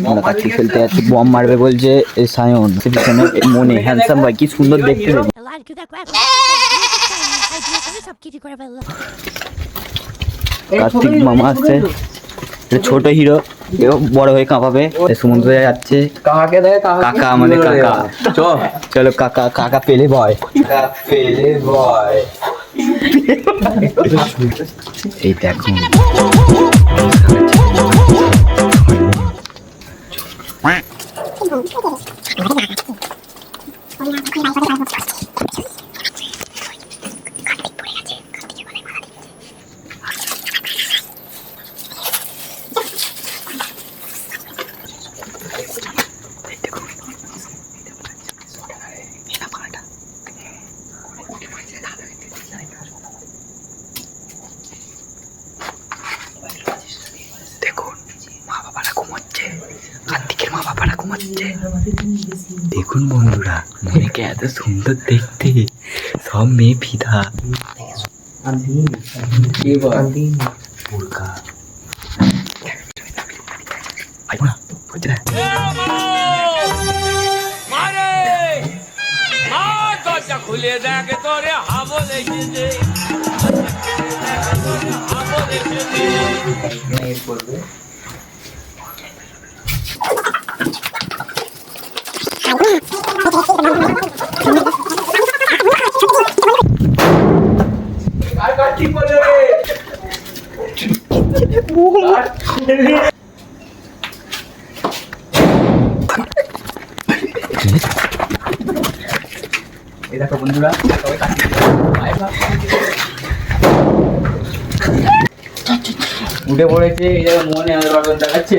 আমরা কার্তিক খেলতে যাচ্ছি, বম মারবে বলছে এই সায়ন, পিছনে মনে হ্যান্ডসাম ভাই, কি সুন্দর দেখতে। কার্তিক মামা আসছে, ছোট হিরো, এও বড় হয়ে কাঁপাবে। সুমন্ত যাচ্ছে, কাকা আমাদের কাকা, চলো কাকা, কাকা পেলে বয়, পেলে বয়। এই দেখো দেখুন বন্ধুরা, মেয়েকে এত সুন্দর দেখতে, সব মেয়ে ফিদা। খুলে দেখে তোরে হাবো দেখে দেখো বন্ধুরা, উঠে পড়েছে। এই জায়গায় মনে দেখাচ্ছে